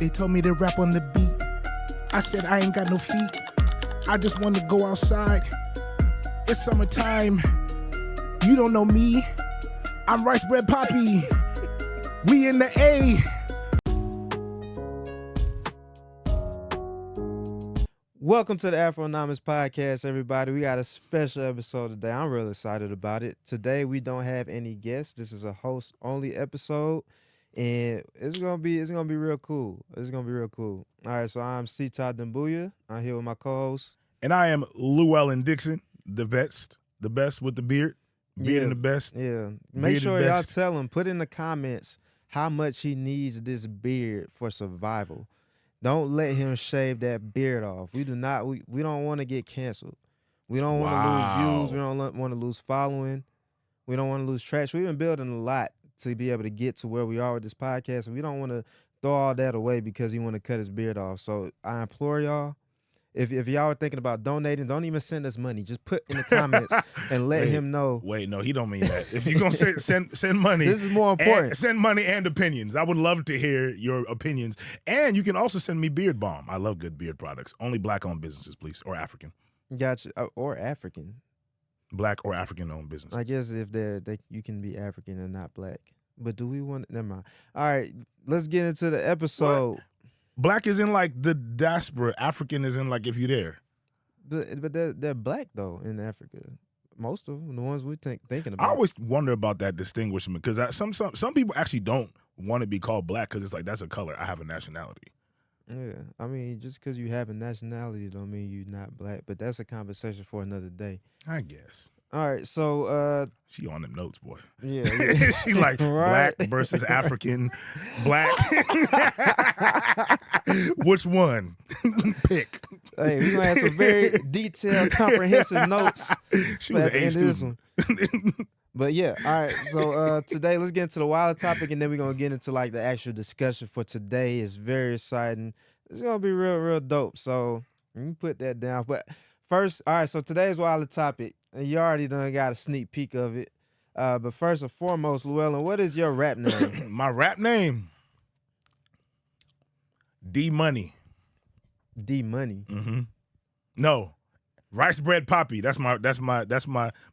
They told me to rap on the beat. I said I ain't got no feet. I just want to go outside. It's summertime. You don't know me. I'm Rice Bread Poppy. We in the A. Welcome to the Afronomics podcast, everybody. We got a special episode today. I'm real excited about it. Today we don't have any guests. This is a host-only episode, and it's gonna be real cool. It's gonna be real cool. All right, so I'm Sitta and Llewellyn. I'm here with my co-host, And I am Llewellyn Dixon, the best with the beard. Beard and the best. Yeah, make sure y'all tell him. Put in the comments how much he needs this beard for survival. Don't let him shave that beard off. We don't want to get canceled. We don't want to lose views. We don't want to lose following. We don't want to lose traction. We've been building a lot to be able to get to where we are with this podcast. And we don't want to throw all that away because he want to cut his beard off. So I implore y'all, if y'all are thinking about donating, don't even send us money. Just put in the comments and let him know. Wait, no, he don't mean that. If you're going to send money. This is more important. Send money and opinions. I would love to hear your opinions. And you can also send me beard balm. I love good beard products. Only black-owned businesses, please, or African. Gotcha. Or African. Black or African-owned business. I guess if you can be African and not black. But do we want? Never mind. All right, let's get into the episode. What? Black is in like the diaspora. African is in like if you're there. But they're black though in Africa. Most of them, the ones we thinking about. I always wonder about that distinguishment because some people actually don't want to be called black because it's like that's a color. I have a nationality. Yeah, I mean, just because you have a nationality don't mean you're not black. But that's a conversation for another day. I guess. All right, so she on them notes, boy. Yeah. She like right? black versus African. Black. Which one? Pick. Hey, we're gonna have some very detailed, comprehensive notes. She was an A student. But yeah, all right. So today, let's get into the Wahala topic, and then we're gonna get into like the actual discussion for today. It's very exciting. It's gonna be real dope. So you can put that down. But first, all right. So today's Wahala topic, and you already done got a sneak peek of it. But first and foremost, Llewellyn, what is your rap name? My rap name, D Money. D Money. Mm-hmm. No. Rice Bread Poppy. That's my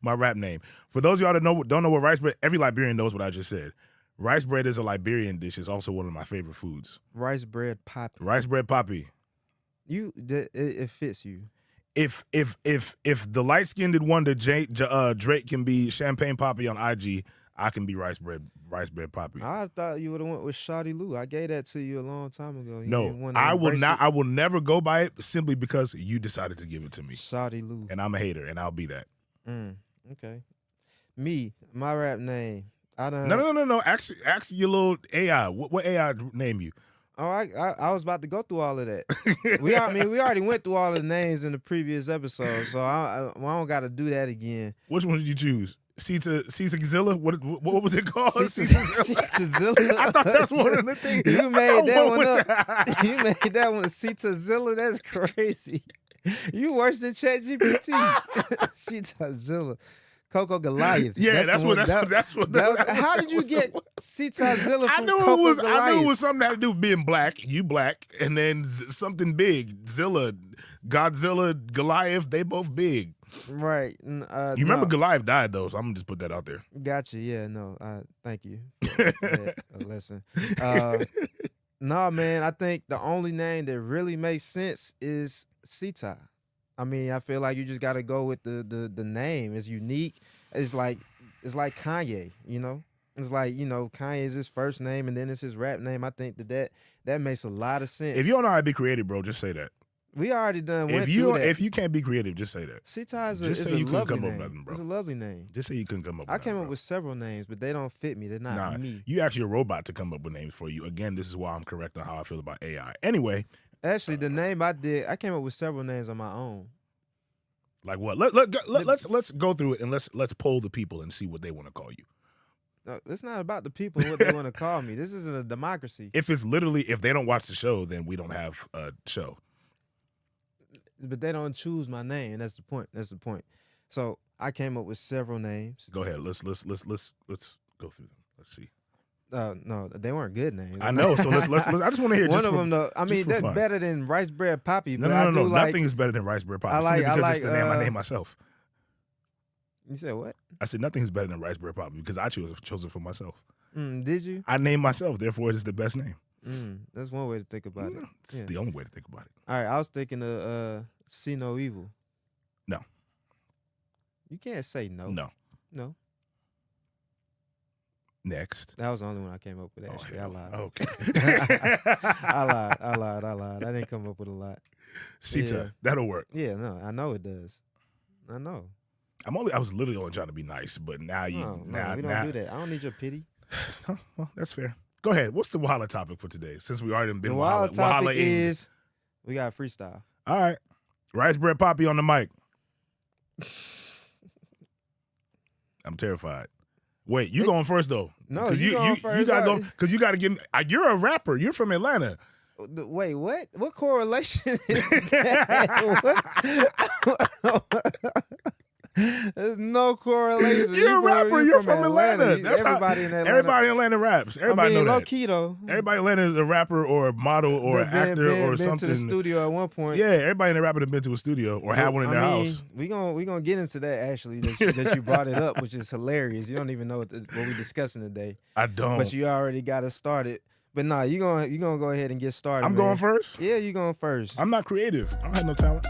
rap name. For those of y'all that don't know what rice bread, every Liberian knows what I just said. Rice bread is a Liberian dish. It's also one of my favorite foods. Rice Bread Poppy. Rice Bread Poppy. It fits you. If the light-skinned wonder Drake can be Champagne Poppy on IG, I can be Rice Bread Poppy. I thought you would have went with Shawty Lou. I gave that to you a long time ago. No, I will not. I will never go by it simply because you decided to give it to me. Shawty Lou. And I'm a hater, and I'll be that. Okay. My rap name. No. Ask your little AI. What AI name you? Oh, I was about to go through all of that. we already went through all of the names in the previous episode, so I don't got to do that again. Which one did you choose? Zilla? What was it called? Zilla. I thought that's one of the things. You made that one up. You made that one Zilla. That's crazy. You worse than ChatGPT. Zilla. Coco Goliath. Yeah, that's what. How did you get Zilla from Coco Goliath? I knew it was something that had to do with being black. You black, and then something big. Zilla, Godzilla, Goliath. They both big. Right. You remember Goliath died though, so I'm gonna just put that out there. Gotcha. Yeah. No. Thank you for that lesson. No, man. I think the only name that really makes sense is Sitta. I mean, I feel like you just got to go with the name. It's unique. It's like Kanye, you know? It's like, Kanye is his first name and then it's his rap name. I think that makes a lot of sense. If you don't know how to be creative, bro, just say that. We already done went through that. If you can't be creative, just say that. Sitta is a lovely name. Nothing, bro. It's a lovely name. Just say you couldn't come up with I came up with several names, but they don't fit me. They're not me. You actually a robot to come up with names for you. Again, this is why I'm correct on how I feel about AI. Anyway. Actually, the name I came up with several names on my own. Like what? Let's go through it and let's poll the people and see what they want to call you. No, it's not about the people and what they want to call me. This isn't a democracy. If they don't watch the show, then we don't have a show. But they don't choose my name. That's the point. So I came up with several names. Go ahead. Let's go through them. Let's see. No, they weren't good names. I know. So let's I just want to hear one just of them though. I mean, that's fun. better than Rice Bread Poppy. But No. like, Nothing is better than Rice Bread Poppy. Because it's the name I named myself. You said what? I said nothing is better than Rice Bread Poppy because I chose it for myself. Did you? I named myself, therefore it is the best name. That's one way to think about it. It's the only way to think about it. All right, I was thinking of See No Evil. No. You can't say no. No. Next. That was the only one I came up with, actually. I lied. Okay. I lied. I didn't come up with a lot. Sitta, that'll work. Yeah, no, I know it does. I know. I was literally only trying to be nice, but now we don't do that. I don't need your pity. Well, that's fair. Go ahead. What's the Wahala topic for today? Since we already been the Wahala topic is we got freestyle. All right. Rice Bread Poppy on the mic. I'm terrified. Wait, you going first though? No, you going first. You gotta go because you gotta give me. You're a rapper. You're from Atlanta. Wait, what? What correlation is that? There's no correlation. You're a rapper. You're from Atlanta. That's everybody in Atlanta. Everybody in Atlanta raps. Everybody know that. Low key though. Everybody in Atlanta is a rapper or a model or an actor or something. Been to the studio at one point. Yeah, everybody in the rapper have been to a studio or had one in their house. We gonna get into that actually. That you brought it up, which is hilarious. You don't even know what we're discussing today. I don't. But you already got us started. But nah, you gonna go ahead and get started. I'm going first. Yeah, you going first. I'm not creative. I don't have no talent.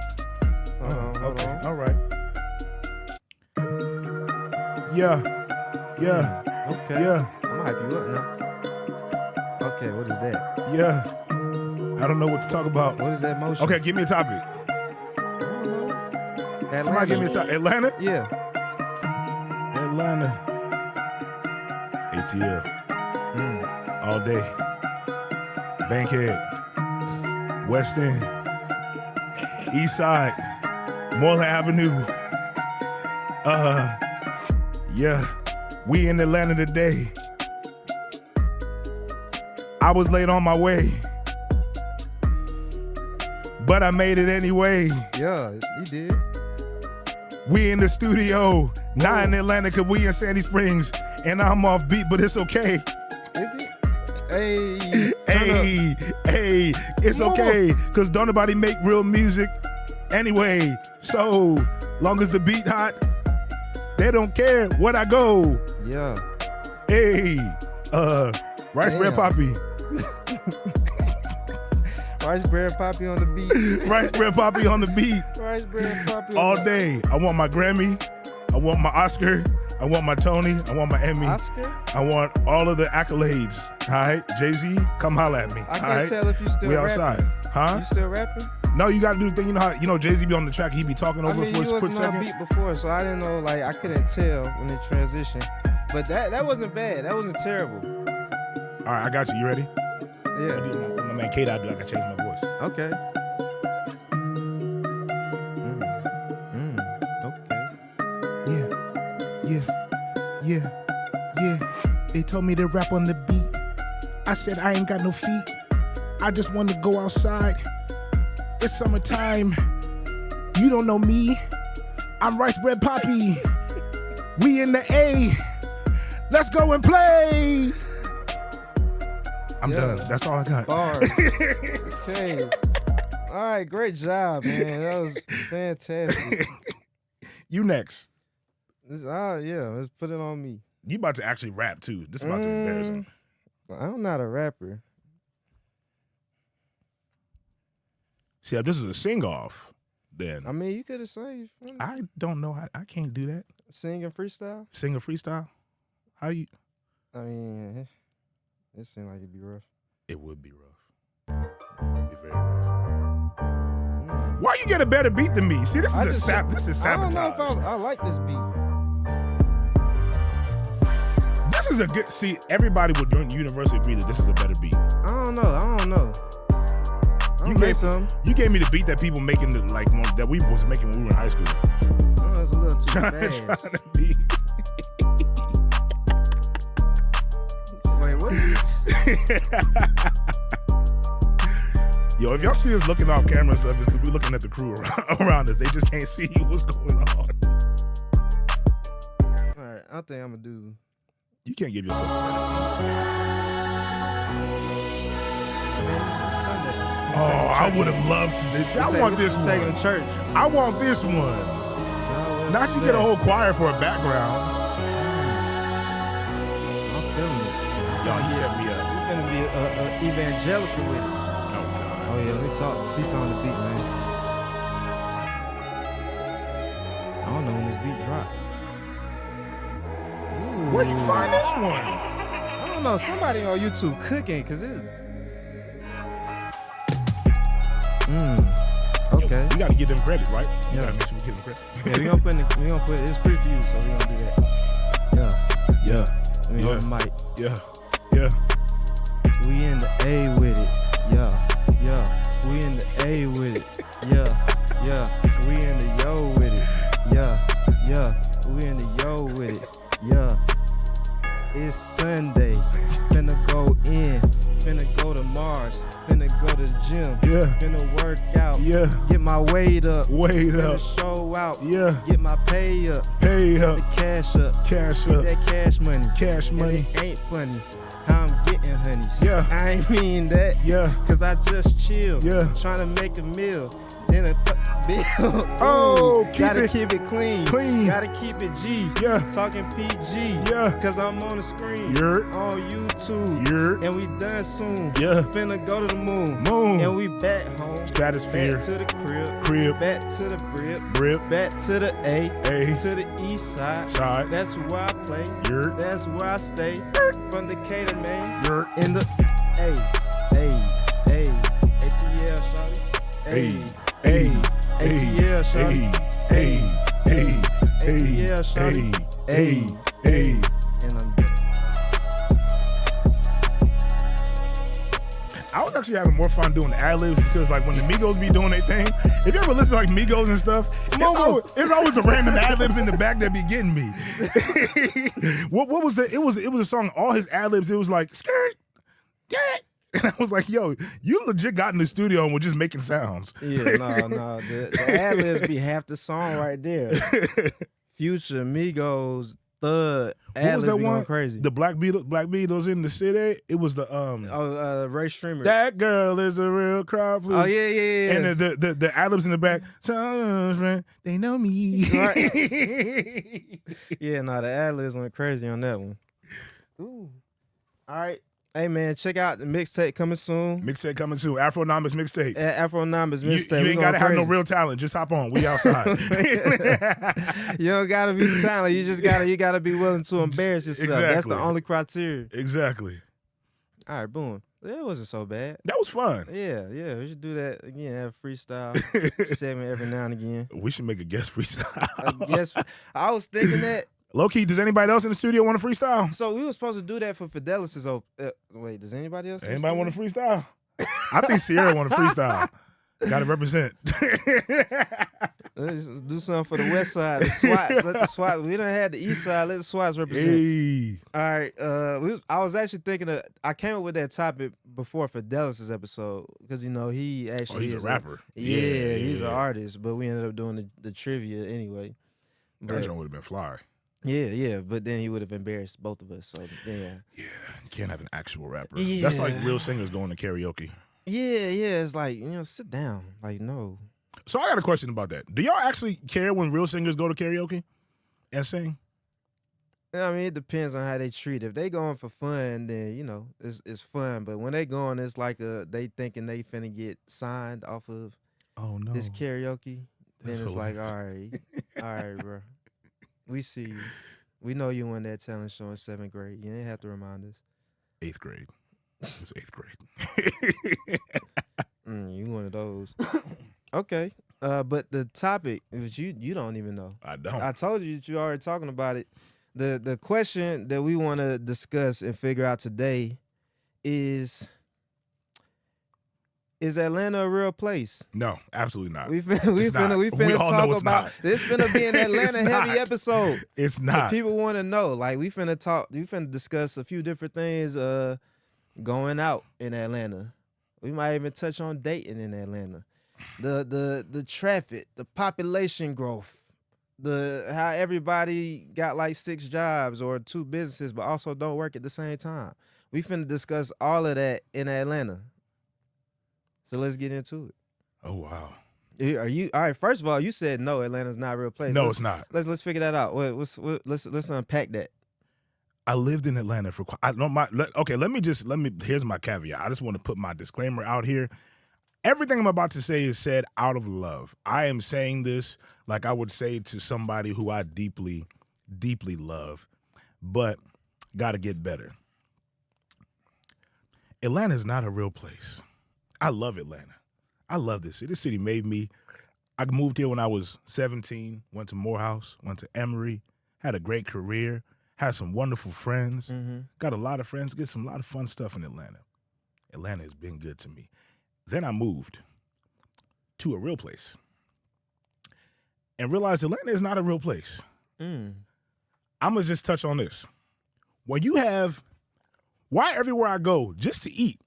Hold on. All right. Yeah. Okay. Yeah. I'm gonna hype you up now. Okay, what is that? Yeah. I don't know what to talk about. What is that motion? Okay, give me a topic. I don't know. Atlanta. Somebody give me a topic. Atlanta? Yeah. Atlanta. ATL. All day. Bankhead. West End. East Side. Moreland Avenue. Yeah, we in Atlanta today. I was late on my way, but I made it anyway. Yeah, you did. We in the studio, not in Atlanta, cause we in Sandy Springs, and I'm off beat, but it's okay. Is it? Hey, it's okay, cause don't nobody make real music anyway. So long as the beat hot, they don't care what I go. Yeah. Hey, Rice Bread Poppy. Rice Bread Poppy on the beat. Rice Bread Poppy on the beat. Rice Bread Poppy all day. I want my Grammy. I want my Oscar. I want my Tony. I want my Emmy. Oscar? I want all of the accolades. All right, Jay-Z, come holla at me. I can't tell if you still we rapping. outside. Huh? You still rapping? No, you gotta do the thing. You know how Jay-Z be on the track. He be talking over for a quick second. I beat before, so I didn't know. Like I couldn't tell when it transitioned. But that wasn't bad. That wasn't terrible. All right, I got you. You ready? Yeah. I do my man Kate. I gotta change my voice. Okay. Okay. Yeah. They told me to rap on the beat. I said I ain't got no feet. I just want to go outside. It's summertime. You don't know me. I'm Rice Bread Poppy. We in the A. Let's go and play. I'm done. That's all I got. Okay. All right, great job, man. That was fantastic. You next. Let's put it on me. You about to actually rap too. This is about to be embarrassing. I'm not a rapper. See, if this was a sing-off, then I mean, you could have sang. I don't know. I can't do that. Singing freestyle? Sing a freestyle? How you? I mean, it seemed like it'd be rough. It would be rough. It would be very rough. Why you get a better beat than me? See, this is sabotage. I don't know if I like this beat. This is a good. See, everybody would universally agree that this is a better beat. I don't know. You gave me the beat that people making that we was making when we were in high school. Oh, it's a little too fast. Wait, what is this? Yo, if y'all see us looking off camera and stuff, it's because we're looking at the crew around us. They just can't see what's going on. All right, I think I'm gonna do. You can't give yourself credit. Oh, I would have loved to. I want this one. Taking to church. I want this one. Not you get a whole choir for a background. I'm feeling it. Y'all, he set me up. You finna be evangelical with it. Oh, God. Oh, yeah, let me talk. Sitta on the beat, man. I don't know when this beat dropped. Where you find this one? I don't know. Somebody on YouTube cooking, because it's... Okay. Yo, we got to give them credit, right? Yeah. Gotta make sure we give them credit. Yeah, we gonna put it. It's free for you, so we gonna do that. Yeah. Let me hold the mic. Yeah. We in the A with it. Yeah. We in the A with it. Yeah. We in the yo with it. Yeah. We in the yo with it. Yeah. It's Sunday. Finna go in. Finna go to Mars. Finna go to the gym. Yeah. Finna work out. Yeah. Get my weight up. Finna Show out. Yeah. Get my pay up. The Cash up. That cash money. And it ain't funny how I'm getting honeys. Yeah. I ain't mean that. Yeah. Cause I just chill. Yeah. Trying to make a meal. Then a bill. Oh, gotta keep it clean. Gotta keep it G. Yeah. Talking PG. Yeah. Cause I'm on the screen. On YouTube. Yeah. And we done soon. Yeah. Finna go to the moon. And we back home. Stratosphere. Back to the crib. Back to the brib. Back to the A. To the east side. That's where I play. That's where I stay. From Decatur, man. In the A. ATL, shawty. ATL, shawty. ATL, shawty. And I'm done. I was actually having more fun doing the ad-libs because, like, when the Migos be doing their thing, if you ever listen to, like, Migos and stuff, it's always the random ad-libs in the back that be getting me. What was it? It was a song, all his ad-libs, it was like, skirt, get. And I was like, yo, you legit got in the studio and were just making sounds. Yeah, no. The ad-libs be half the song right there. Future, Migos, Thug, what was that one? Crazy. The Black Beatles in the city. It was the Ray Streamer. That girl is a real crowd. Please. Oh yeah. And the ad-libs in the back. They know me. Right. Yeah, no, the ad-libs went crazy on that one. Ooh. All right. Hey, man, check out the mixtape coming soon. Afronomics mixtape. Afronomics mixtape. You ain't got to have no real talent. Just hop on. We outside. You don't got to be talented. You gotta be willing to embarrass yourself. Exactly. That's the only criteria. Exactly. All right, boom. It wasn't so bad. That was fun. Yeah. We should do that again. Have a freestyle segment every now and again. We should make a guest freestyle. Yes, I was thinking that. Low-key, does anybody else in the studio want to freestyle? So we were supposed to do that for Fidelis'. Wait, does anybody else? Anybody want to freestyle? I think Sierra want to freestyle. Got to represent. Let's do something for the West Side. The SWATs. Let the SWATs. We done had the East Side. Let the SWATs represent. Hey. All right. I was actually thinking I came up with that topic before Fidelis' episode because he actually he's a rapper. He's an artist, but we ended up doing the trivia anyway. That joint would have been fly. Yeah, but then he would have embarrassed both of us. So yeah, you can't have an actual rapper. Yeah. That's like real singers going to karaoke. Yeah, it's like sit down, like no. So I got a question about that. Do y'all actually care when real singers go to karaoke and sing? I mean, it depends on how they treat. If they going for fun, then it's fun. But when they going, it's like they thinking they finna get signed off of this karaoke. Then it's like, all right, bro. We see you. We know you won that talent show in 7th grade. You didn't have to remind us. 8th grade. It was 8th grade. You one of those. Okay. But the topic, which you don't even know. I don't. I told you that you already talking about it. The question that we want to discuss and figure out today is Atlanta a real place? No, absolutely not. We finna talk about this. Finna be an Atlanta heavy episode. It's not. People want to know. Like we finna discuss a few different things. Going out in Atlanta. We might even touch on dating in Atlanta. The traffic, the population growth how everybody got like 6 jobs or 2 businesses, but also don't work at the same time. We finna discuss all of that in Atlanta. So let's get into it. Oh wow. Are you all right? First of all, you said no, Atlanta's not a real place. No, it's not. Let's figure that out. Let's unpack that. I lived in Atlanta for here's my caveat. I just want to put my disclaimer out here. Everything I'm about to say is said out of love. I am saying this like I would say to somebody who I deeply, deeply love, but got to get better. Atlanta is not a real place. I love Atlanta. I love this city. This city made me. I moved here when I was 17, went to Morehouse, went to Emory, had a great career, had some wonderful friends, got a lot of friends, get some lot of fun stuff in Atlanta. Atlanta has been good to me. Then I moved to a real place and realized Atlanta is not a real place. I'm going to just touch on this. When you have, why everywhere I go just to eat,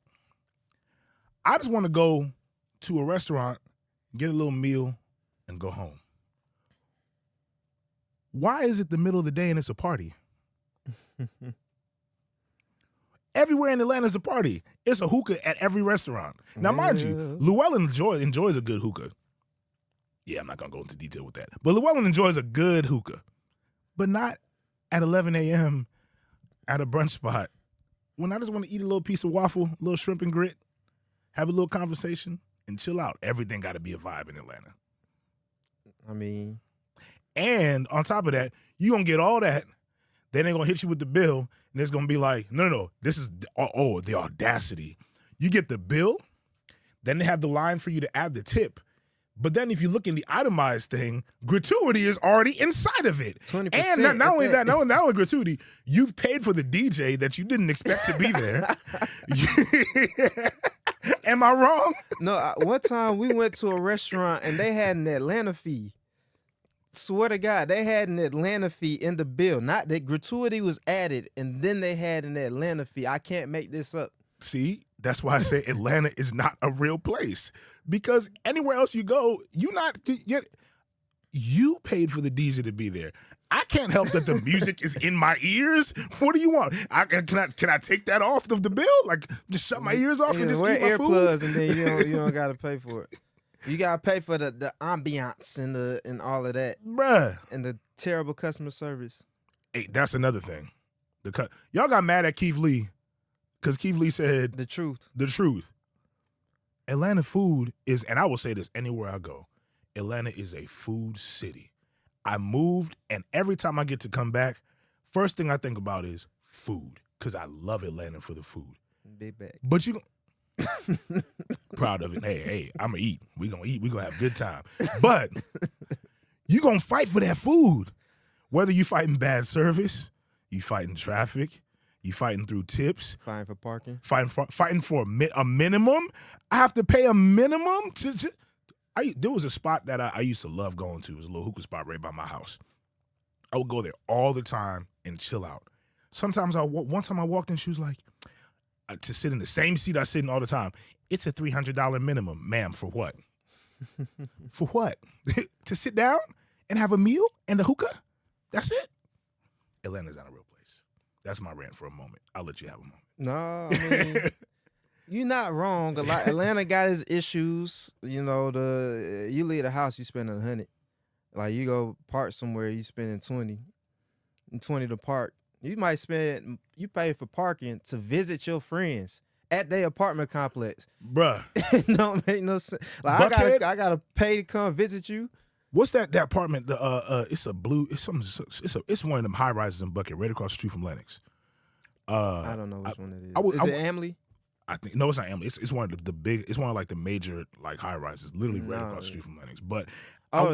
I just want to go to a restaurant, get a little meal, and go home. Why is it the middle of the day and it's a party? Everywhere in Atlanta is a party. It's a hookah at every restaurant. Now, mind you, Llewellyn enjoys a good hookah. Yeah, I'm not going to go into detail with that. But Llewellyn enjoys a good hookah. But not at 11 a.m. at a brunch spot. When I just want to eat a little piece of waffle, a little shrimp and grit, have a little conversation, and chill out. Everything got to be a vibe in Atlanta. I mean. And on top of that, you going to get all that. Then they're going to hit you with the bill, and it's going to be like, no, this is, the audacity. You get the bill, then they have the line for you to add the tip. But then if you look in the itemized thing, gratuity is already inside of it. 20%. And not only that, not only gratuity, you've paid for the DJ that you didn't expect to be there. Am I wrong? No, one time we went to a restaurant, and they had an Atlanta fee. Swear to God, they had an Atlanta fee in the bill. Not that gratuity was added, and then they had an Atlanta fee. I can't make this up. See, that's why I say Atlanta is not a real place. Because anywhere else you go, you paid for the DJ to be there. I can't help that the music is in my ears. What do you want? Can I take that off of the bill? Like, just shut my ears off and just wear eat my earplugs, food? and then you don't gotta pay for it. You gotta pay for the ambiance and all of that, Bruh. and the terrible customer service. Hey, that's another thing. Y'all got mad at Keith Lee because Keith Lee said The truth. Atlanta food is, and I will say this anywhere I go, Atlanta is a food city. I moved, and every time I get to come back, first thing I think about is food because I love Atlanta for the food. Big bag. But you proud of it. Hey, I'm going to eat. We going to eat. We going to have a good time. But you going to fight for that food. Whether you fighting bad service, you fighting traffic, you fighting through tips. Fighting for parking. Fighting for a minimum. I have to pay a minimum. There was a spot that I used to love going to. It was a little hookah spot right by my house. I would go there all the time and chill out. Sometimes one time I walked in, she was like, to sit in the same seat I sit in all the time. It's a $300 minimum. Ma'am, for what? For what? To sit down and have a meal and a hookah? That's it? Atlanta's not a real place. That's my rant for a moment. I'll let you have a moment. No, I mean, you're not wrong. Atlanta got its issues. You know, you leave the house, you spend $100. Like, you go park somewhere, you spending $20 to park. You pay for parking to visit your friends at their apartment complex. Bruh. It don't make no sense. Like, I gotta pay to come visit you. What's that apartment? It's a blue. It's one of them high rises in Bucket, right across the street from Lennox. I don't know which one it is. Is it Amley? I think no, it's not Amley. It's one of the big. It's one of like the major like high rises, literally right across the street from Lennox. But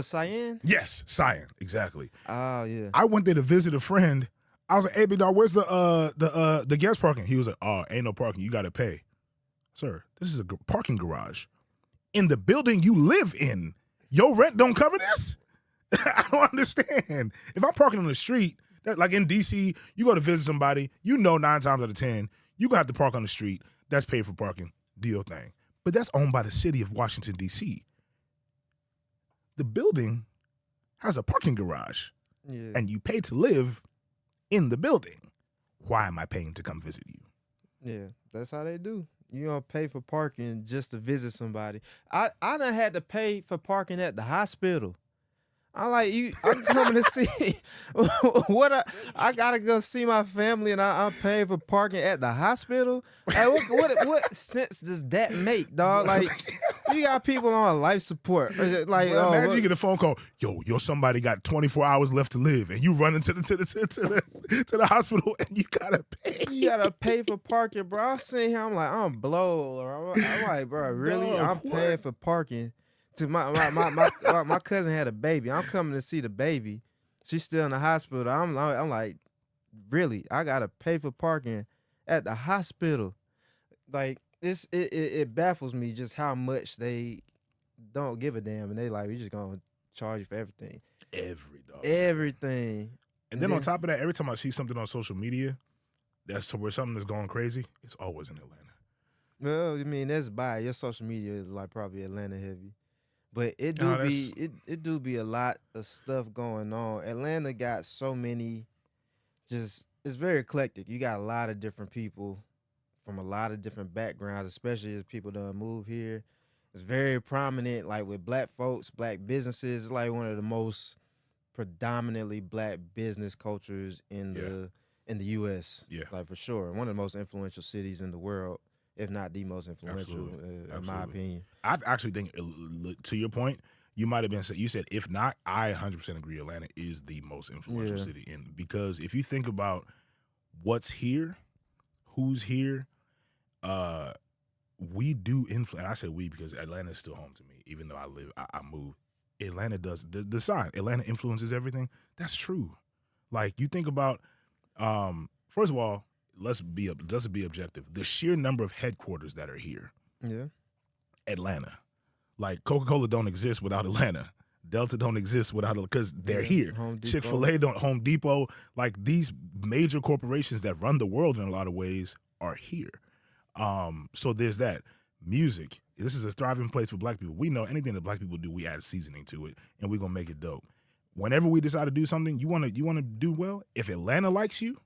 Cyan? Yes, Cyan, exactly. Oh yeah. I went there to visit a friend. I was like, "Hey, big dog, where's the guest parking?" He was like, "Oh, ain't no parking. You got to pay." Sir, this is a parking garage in the building you live in. Your rent don't cover this? I don't understand. If I'm parking on the street, like in D.C., you go to visit somebody, 9 times out of 10, you're going to have to park on the street. That's paid for parking. Do your thing. But that's owned by the city of Washington, D.C. The building has a parking garage, Yeah. and you pay to live in the building. Why am I paying to come visit you? Yeah, that's how they do. You don't pay for parking just to visit somebody. I done had to pay for parking at the hospital. I'm like, I'm coming to see I gotta go see my family, and I'm paying for parking at the hospital. Like, what sense does that make, dog? Like, you got people on life support. Like, Well, imagine you get a phone call, yo, somebody got 24 hours left to live, and you run into the hospital, and you gotta pay. You gotta pay for parking, bro. I'm sitting here, I'm like, I'm blown. I'm like, bro, really? Dog, I'm paying for parking. To my cousin had a baby. I'm coming to see the baby. She's still in the hospital. I'm like, really? I gotta pay for parking at the hospital? Like, it baffles me just how much they don't give a damn, and they like, we just gonna charge you for everything. Everything. And then on top of that, every time I see something on social media, that's where something is going crazy, it's always in Atlanta. Well, I mean, that's by your social media is like probably Atlanta heavy. But it do be a lot of stuff going on. Atlanta got so many, it's very eclectic. You got a lot of different people from a lot of different backgrounds, especially as people done move here. It's very prominent, like with black folks, black businesses. It's like one of the most predominantly black business cultures in the U.S. Yeah, like for sure. One of the most influential cities in the world, if not the most influential, in my opinion. I actually think, to your point, you might have been, you said if not, I 100% agree Atlanta is the most influential city. Because if you think about what's here, who's here, we do influence. I say we because Atlanta is still home to me, even though I moved. Atlanta does, the sign, Atlanta influences everything. That's true. Like, you think about, first of all, let's be objective. The sheer number of headquarters that are here. Yeah. Atlanta. Like, Coca-Cola don't exist without Atlanta. Delta don't exist without, because they're here. Chick-fil-A don't, Home Depot, like these major corporations that run the world in a lot of ways are here. So there's that. Music. This is a thriving place for black people. We know anything that black people do, we add seasoning to it, and we're gonna make it dope. Whenever we decide to do something, you wanna do well, if Atlanta likes you,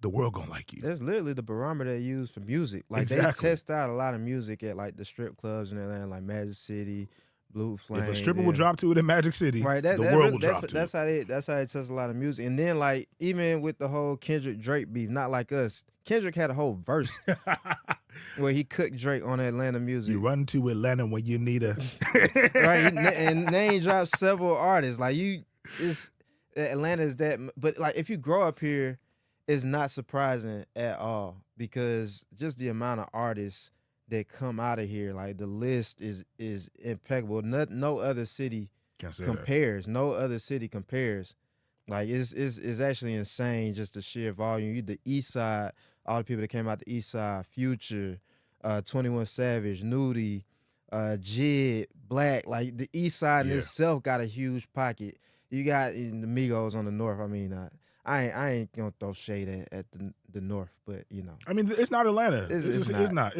the world gonna like you. That's literally the barometer they use for music. Like, they test out a lot of music at like the strip clubs in Atlanta, like Magic City, Blue Flame. If a stripper will drop to it in Magic City, right, the world will drop to it. That's how they test a lot of music. And then, like, even with the whole Kendrick Drake beef, not like us. Kendrick had a whole verse where he cooked Drake on Atlanta music. You run to Atlanta when you need a right, and name dropped several artists. Like, Atlanta is that, but like if you grow up here, it's not surprising at all, because just the amount of artists that come out of here, like the list is impeccable. No other city compares. No other city compares. Like, it's actually insane, just the sheer volume. The East Side, all the people that came out the East Side, Future, 21 Savage, Nudie, Jid, Black. Like, the East Side in itself got a huge pocket. You got the Migos on the North. I mean, I ain't gonna throw shade at the North, but you know. I mean, it's not Atlanta. It's not.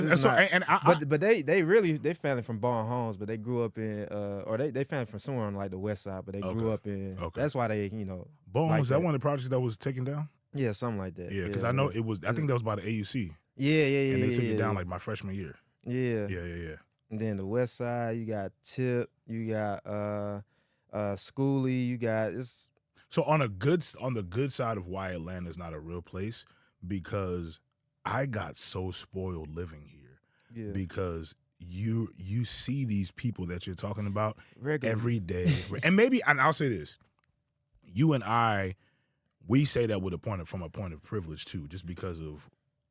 But they family from Barn Homes, but they grew up in or they family from somewhere on like the West Side, but they grew up in. Okay. That's why they Barn Homes. That one of the projects that was taken down. Yeah, something like that. Yeah, because I know it was. I think that was by the AUC. Yeah. And they took it down like my freshman year. Yeah. Yeah. And then the West Side, you got Tip, you got Schoolie, you got it's. So on the good side of why Atlanta is not a real place, because I got so spoiled living here. Yeah. Because you see these people that you're talking about every day. And I'll say this. You and I, we say that from a point of privilege too, just because of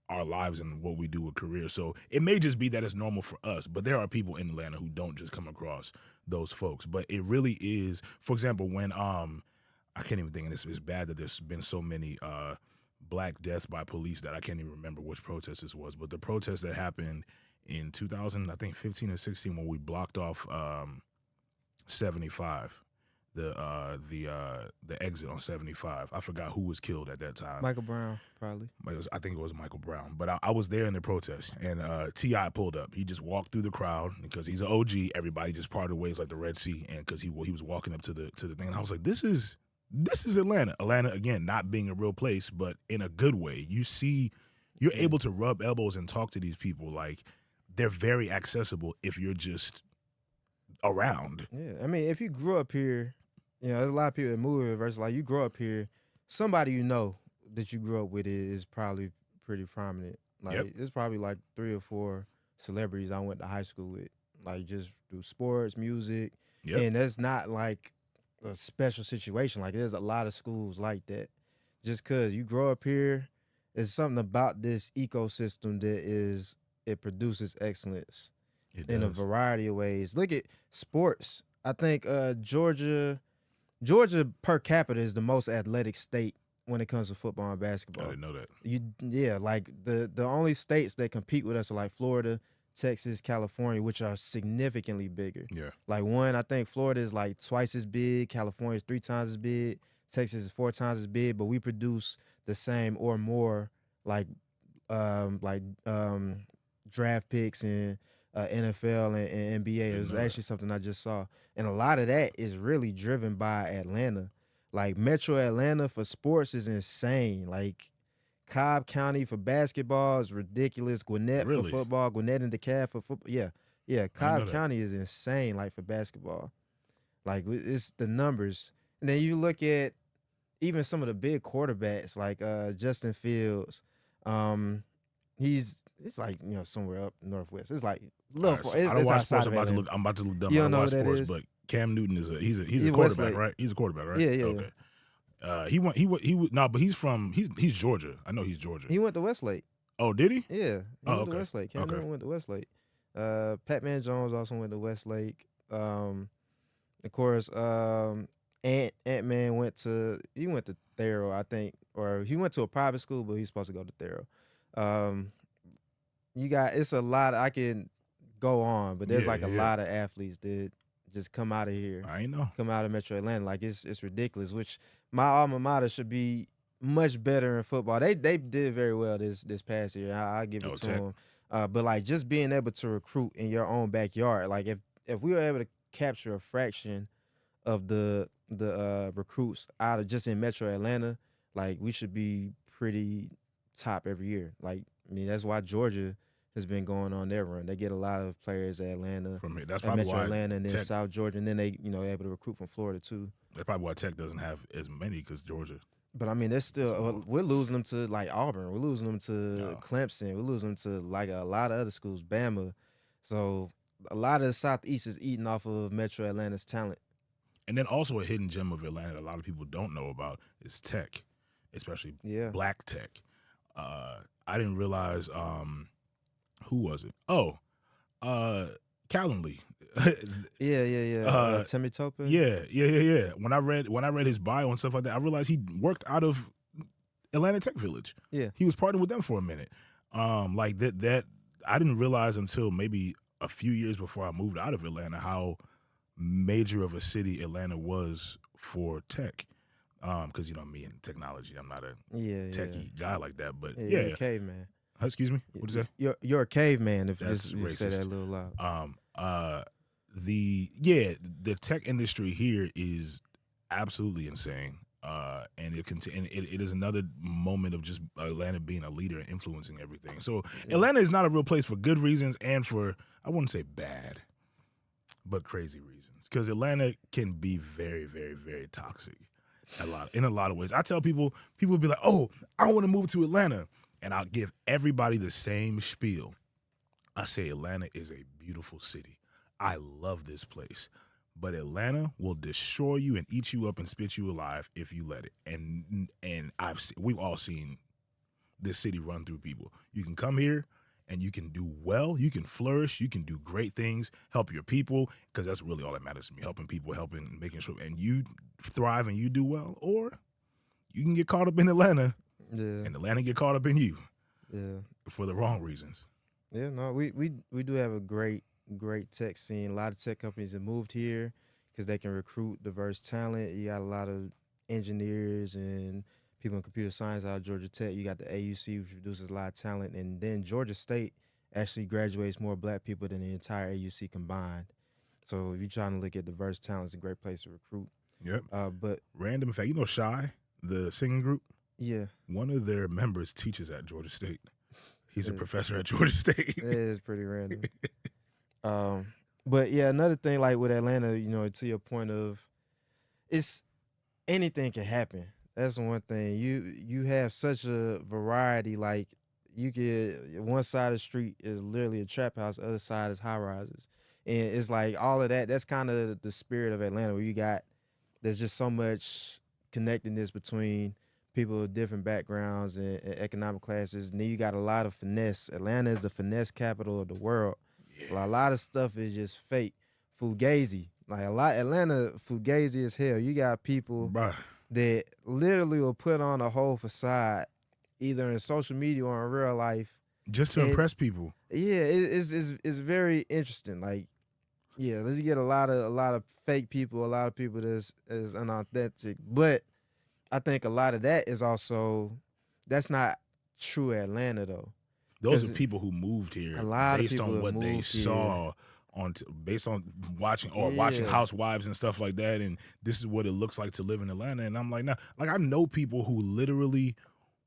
our lives and what we do with careers. So it may just be that it's normal for us, but there are people in Atlanta who don't just come across those folks. But it really is, for example, when I can't even think of this. It's bad that there's been so many black deaths by police that I can't even remember which protest this was. But the protest that happened in 2015 or 16 when we blocked off 75, the exit on 75. I forgot who was killed at that time. Michael Brown, probably. I think it was Michael Brown. But I was there in the protest, and T.I. pulled up. He just walked through the crowd because he's an OG. Everybody just parted ways like the Red Sea, and because he was walking up to the thing, and I was like, this is Atlanta. Atlanta, again, not being a real place, but in a good way. You're able to rub elbows and talk to these people. Like, they're very accessible if you're just around. Yeah, I mean, if you grew up here, there's a lot of people that move here versus like you grow up here, somebody that you grew up with is probably pretty prominent. Like, There's probably like 3 or 4 celebrities I went to high school with, like just through sports, music, and that's not like a special situation. Like, there's a lot of schools like that. Just because you grow up here, there's something about this ecosystem it produces excellence in a variety of ways. Look at sports. I think Georgia per capita is the most athletic state when it comes to football and basketball. I didn't know that. Like the only states that compete with us are like Florida, Texas, California, which are significantly bigger. Yeah. Like I think Florida is like twice as big, California is 3 times as big, Texas is 4 times as big, but we produce the same or more draft picks and NFL and NBA. It was actually something I just saw. And a lot of that is really driven by Atlanta. Like, Metro Atlanta for sports is insane. Like, Cobb County for basketball is ridiculous. Gwinnett for football. Gwinnett and DeKalb for football. Yeah. Cobb County is insane, like, for basketball. Like, it's the numbers. And then you look at even some of the big quarterbacks, like Justin Fields. It's like, somewhere up northwest. It's like I don't watch sports. I'm about to look dumb. I don't watch sports, but Cam Newton he's a quarterback, right? He's a quarterback, right? Yeah. Okay. But he's Georgia. I know he's Georgia. He went to Westlake. Oh, did he? Yeah. He went to Westlake. Cam Newton went to Westlake. Pat-Man Jones also went to Westlake. Of course, Ant-Man went to Thero, I think, or he went to a private school, but he's supposed to go to Thero. It's a lot. I can go on, but there's a lot of athletes that just come out of here. I know. Come out of Metro Atlanta. Like, it's ridiculous, which my alma mater should be much better in football. They did very well this past year. I give it to them. But like, just being able to recruit in your own backyard, like if we were able to capture a fraction of the recruits out of just in Metro Atlanta, like, we should be pretty top every year. Like, I mean, that's why Georgia has been going on their run. They get a lot of players at Atlanta, from here. That's probably Metro why Atlanta, and then Tech, South Georgia, and then they able to recruit from Florida too. That's probably why Tech doesn't have as many, because Georgia. But I mean, they're still we're losing them to like Auburn. We're losing them to Clemson. We're losing them to like a lot of other schools, Bama. So a lot of the Southeast is eating off of Metro Atlanta's talent. And then also a hidden gem of Atlanta that a lot of people don't know about is Tech, especially Black Tech. I didn't realize who was it? Oh, Calendly. Timmy Topin. Yeah. When I read his bio and stuff like that, I realized he worked out of Atlanta Tech Village. Yeah. He was partnering with them for a minute. Like that I didn't realize until maybe a few years before I moved out of Atlanta how major of a city Atlanta was for tech. Because me and technology, I'm not a techie guy like that. But you're a caveman. Excuse me. What is that? You're a caveman. If that's you racist. Say that a little loud. The tech industry here is absolutely insane. And it is another moment of just Atlanta being a leader and influencing everything. So Atlanta is not a real place for good reasons and for, I wouldn't say bad, but crazy reasons. Because Atlanta can be very, very, very toxic in a lot of ways. I tell people will be like, oh, I want to move to Atlanta. And I'll give everybody the same spiel. I say Atlanta is a beautiful city. I love this place. But Atlanta will destroy you and eat you up and spit you alive if you let it. And we've all seen this city run through people. You can come here and you can do well. You can flourish. You can do great things. Help your people, because that's really all that matters to me. Helping people, making sure, and you thrive and you do well. Or you can get caught up in Atlanta, and Atlanta get caught up in you, for the wrong reasons. Yeah, no, we do have a great tech scene. A lot of tech companies have moved here. because they can recruit diverse talent. You got a lot of engineers and people in computer science out of Georgia Tech. You got the AUC, which produces a lot of talent. And then Georgia State actually graduates more black people than the entire AUC combined. So if you're trying to look at diverse talent, it's a great place to recruit. Yep. But random fact, Shy, the singing group? Yeah. One of their members teaches at Georgia State. He's a professor at Georgia State. It is pretty random. But yeah, another thing like with Atlanta, to your point of, it's anything can happen. That's one thing. You have such a variety. Like you could, one side of the street is literally a trap house, the other side is high rises, and it's like all of that. That's kind of the spirit of Atlanta, where there's just so much connectedness between people with different backgrounds and economic classes. And then you got a lot of finesse. Atlanta is the finesse capital of the world. Yeah. A lot of stuff is just fake. Fugazi. Atlanta fugazi as hell. You got people that literally will put on a whole facade, either in social media or in real life, just to impress people. Yeah, it's very interesting. Like, yeah, let's get a lot of fake people, a lot of people that's unauthentic. But I think a lot of that is also, that's not true Atlanta though. Those are people who moved here based on what they saw based on watching Housewives and stuff like that, and this is what it looks like to live in Atlanta. And I'm like, nah, like I know people who literally,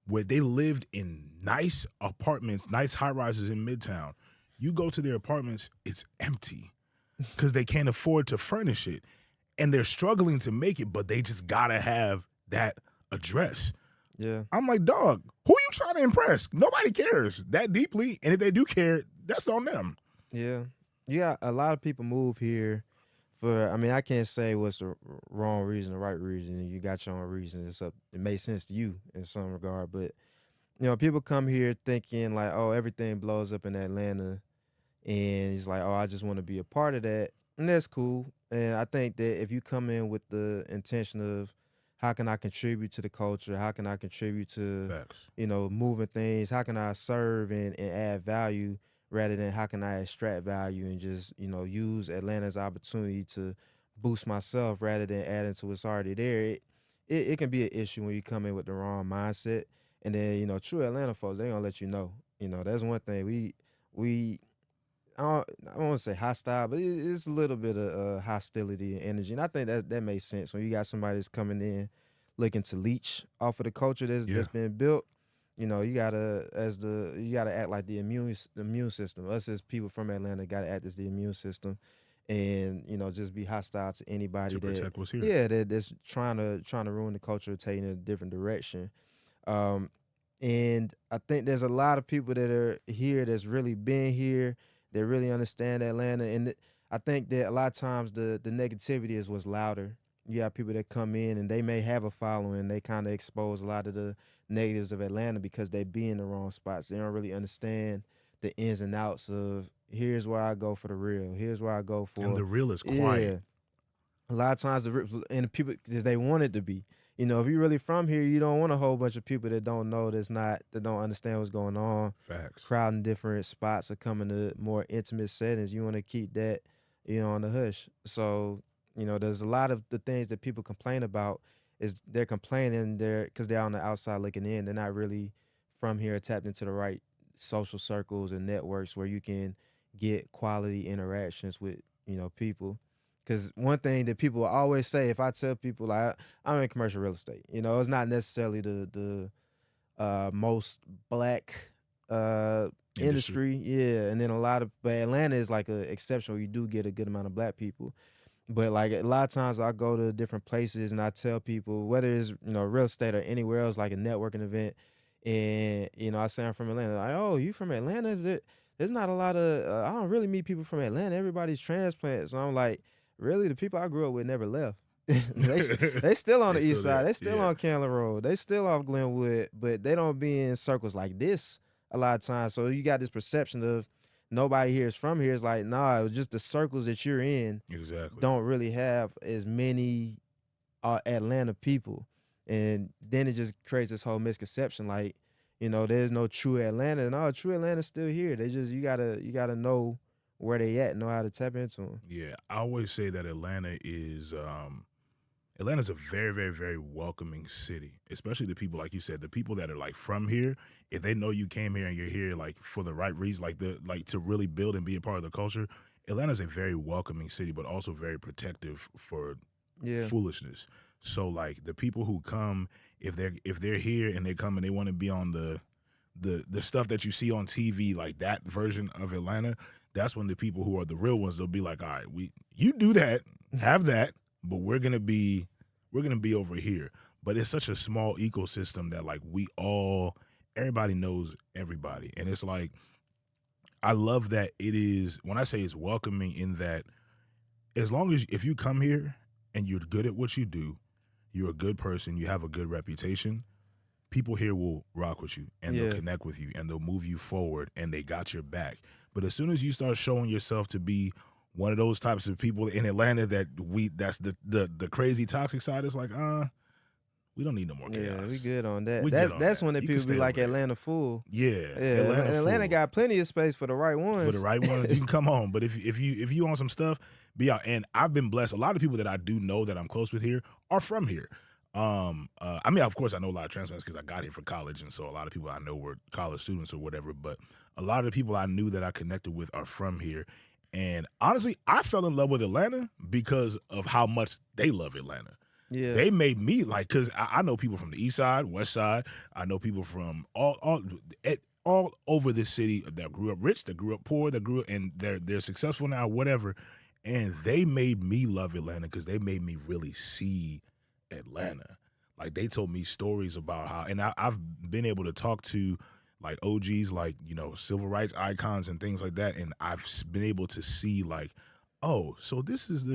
where they lived in nice apartments, nice high rises in Midtown. You go to their apartments, it's empty because they can't afford to furnish it, and they're struggling to make it, but they just gotta have that address. Yeah, I'm like, dog, who you trying to impress? Nobody cares that deeply, and if they do care, that's on them. Yeah. Yeah, a lot of people move here for, I can't say what's the wrong reason, the right reason. You got your own reasons. It makes sense to you in some regard. But, people come here thinking like, oh, everything blows up in Atlanta. And it's like, oh, I just want to be a part of that. And that's cool. And I think that if you come in with the intention of, how can I contribute to the culture? How can I contribute to, Facts. Moving things? How can I serve and add value? Rather than how can I extract value and just, use Atlanta's opportunity to boost myself rather than adding to what's already there. It can be an issue when you come in with the wrong mindset. And then, true Atlanta folks, they gonna let you know. That's one thing. We I don't want to say hostile, but it's a little bit of hostility and energy. And I think that makes sense when you got somebody that's coming in looking to leech off of the culture that's been built. You gotta act like the immune system. Us as people from Atlanta gotta act as the immune system, and just be hostile to anybody to protect what's here. Yeah, that's trying to ruin the culture, take in a different direction. And I think there's a lot of people that are here that's really been here, that really understand Atlanta, and I think that a lot of times the negativity is what's louder. You have people that come in and they may have a following. They kind of expose a lot of the negatives of Atlanta because they be in the wrong spots. They don't really understand the ins and outs of, here's where I go for the real. Here's where I go for. And the real is quiet. Yeah. A lot of times the people, because they want it to be. If you're really from here, you don't want a whole bunch of people that don't know, that don't understand what's going on. Facts. Crowding different spots or coming to more intimate settings. You want to keep that, on the hush. So, there's a lot of the things that people complain about is they're complaining because they're on the outside looking in. They're not really from here, tapped into the right social circles and networks where you can get quality interactions with, people. Because one thing that people always say, if I tell people, like, I'm in commercial real estate, it's not necessarily the most black industry. Yeah, and then but Atlanta is like an exception where you do get a good amount of black people. But like a lot of times I go to different places and I tell people, whether it's real estate or anywhere else, like a networking event, and I say I'm from Atlanta. Like, oh, you from Atlanta? There's not a lot of I don't really meet people from Atlanta. Everybody's transplants. So I'm like, really, the people I grew up with never left. they still on the east side. They still on Candler Road. They still off Glenwood, but they don't be in circles like this a lot of times. So you got this perception of nobody here is from here. It's like, nah, it was just the circles that you're in don't really have as many Atlanta people. And then it just creates this whole misconception, like, there's no true Atlanta. No, true Atlanta's still here. You gotta know where they at, know how to tap into them. Yeah, I always say that Atlanta is Atlanta's a very, very, very welcoming city, especially the people, like you said, the people that are like from here. If they know you came here and you're here like for the right reason, like to really build and be a part of the culture, Atlanta's a very welcoming city, but also very protective for foolishness. So like the people who come, if they're here and they come and they want to be on the stuff that you see on TV, like that version of Atlanta, that's when the people who are the real ones, they'll be like, all right, you do that, have that, but we're gonna be over here. But it's such a small ecosystem that like everybody knows everybody. And it's like, I love that it is, when I say it's welcoming, in that as long as if you come here and you're good at what you do, you're a good person, you have a good reputation, people here will rock with you and they'll connect with you and they'll move you forward and they got your back. But as soon as you start showing yourself to be one of those types of people in Atlanta that's the crazy toxic side, it's like, we don't need no more chaos. Yeah, we good on that. That's when the people be like Atlanta full. Yeah. Atlanta got plenty of space for the right ones. For the right ones, you can come on. But if you on some stuff, be out. And I've been blessed. A lot of people that I do know that I'm close with here are from here. I mean, of course, I know a lot of transplants because I got here for college, and so a lot of people I know were college students or whatever. But a lot of the people I knew that I connected with are from here. And honestly, I fell in love with Atlanta because of how much they love Atlanta. Yeah, they made me like, because I know people from the East Side, West Side. I know people from all over this city that grew up rich, that grew up poor, and they're successful now, whatever. And they made me love Atlanta because they made me really see Atlanta. Like, they told me stories about how, and I've been able to talk to like OGs, like, you know, civil rights icons and things like that, and I've been able to see like, oh, so this is